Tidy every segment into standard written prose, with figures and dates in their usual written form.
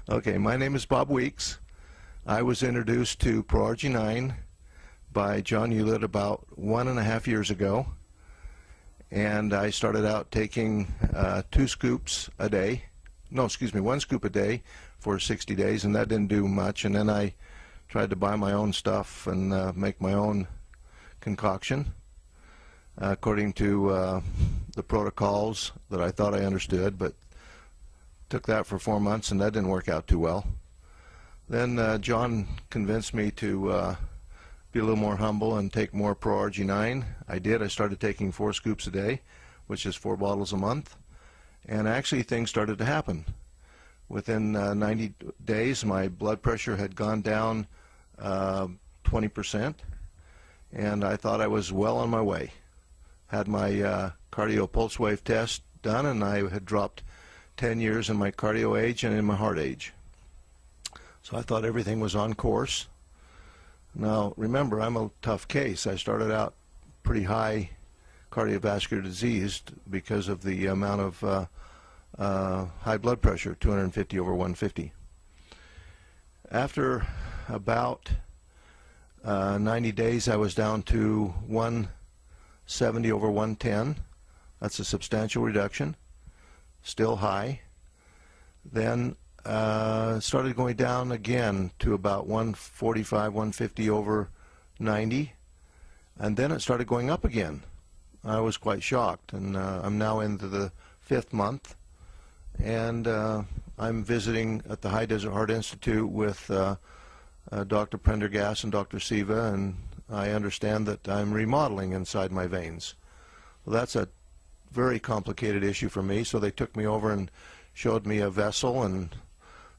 Okay, my name is Bob Weeks. I was introduced to ProArgi 9 by John Hewlett about 1.5 years ago, and I started out taking 2 scoops a day. No, excuse me, 1 scoop a day for 60 days, and that didn't do much. And then I tried to buy my own stuff and make my own concoction according to the protocols that I thought I understood, but took that for 4 months, and that didn't work out too well. Then John convinced me to be a little more humble and take more ProArgi 9. I did. I started taking 4 scoops a day, which is 4 bottles a month, and actually things started to happen. Within 90 days, my blood pressure had gone down 20%, and I thought I was well on my way. Had my cardio pulse wave test done, and I had dropped 10 years in my cardio age and in my heart age. So I thought everything was on course. Now remember, I'm a tough case. I started out pretty high cardiovascular disease because of the amount of high blood pressure, 250 over 150. After about 90 days, I was down to 170 over 110. That's a substantial reduction. Still high. Then started going down again to about 145, 150 over 90, and then it started going up again. I was quite shocked, and I'm now into the 5th month, and I'm visiting at the High Desert Heart Institute with Dr. Prendergast and Dr. Siva, and I understand that I'm remodeling inside my veins. Well, that's a very complicated issue for me, so they took me over and showed me a vessel and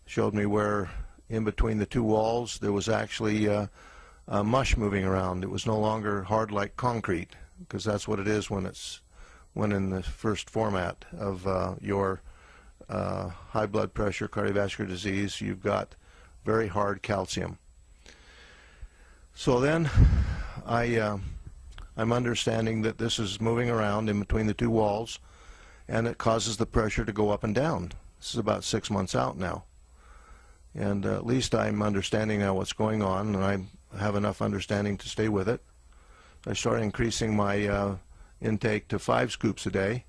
showed me where in between the 2 walls there was actually mush moving around. It was no longer hard like concrete, because that's what it is when in the first format of your high blood pressure, cardiovascular disease, you've got very hard calcium. So then I'm understanding that this is moving around in between the 2 walls, and it causes the pressure to go up and down. This is about 6 months out now, and at least I'm understanding now what's going on, and I have enough understanding to stay with it. I started increasing my intake to 5 scoops a day,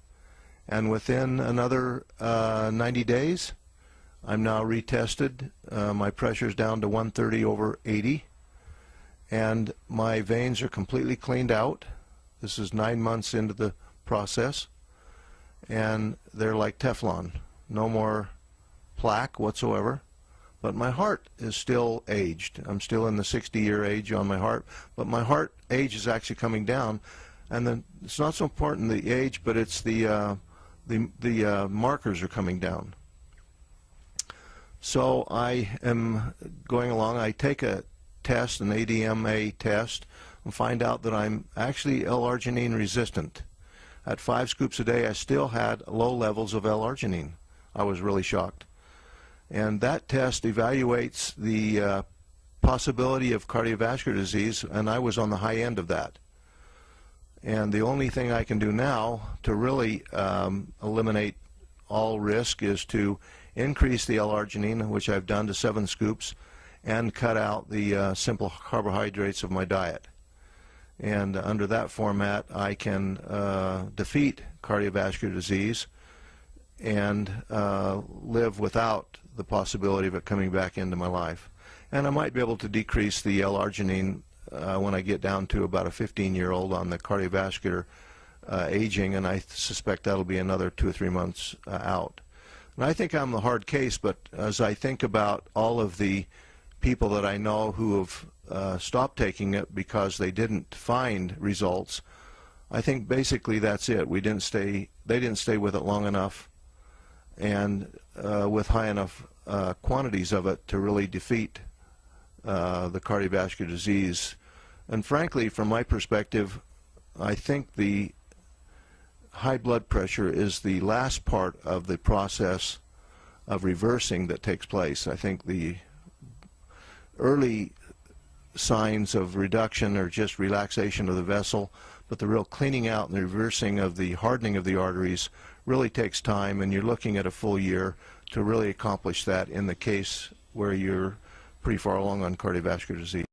and within another 90 days, I'm now retested. My pressure's down to 130 over 80. And my veins are completely cleaned out. This is 9 months into the process, and they're like Teflon. No more plaque whatsoever. But my heart is still aged. I'm still in the 60-year age on my heart, but my heart age is actually coming down. And then it's not so important the age, but it's the markers are coming down. So I am going along. I take a test, an ADMA test, and find out that I'm actually L-arginine resistant. At 5 scoops a day, I still had low levels of L-arginine. I was really shocked. And that test evaluates the possibility of cardiovascular disease, and I was on the high end of that. And the only thing I can do now to really eliminate all risk is to increase the L-arginine, which I've done to 7 scoops, and cut out the simple carbohydrates of my diet. And under that format, I can defeat cardiovascular disease and live without the possibility of it coming back into my life. And I might be able to decrease the L-arginine when I get down to about a 15-year-old on the cardiovascular aging, and I suspect that'll be another 2 or 3 months out. And I think I'm the hard case, but as I think about all of the people that I know who have stopped taking it because they didn't find results, I think basically that's it. They didn't stay with it long enough and with high enough quantities of it to really defeat the cardiovascular disease. And frankly, from my perspective, I think the high blood pressure is the last part of the process of reversing that takes place. I think the early signs of reduction are just relaxation of the vessel, but the real cleaning out and reversing of the hardening of the arteries really takes time, and you're looking at a full year to really accomplish that in the case where you're pretty far along on cardiovascular disease.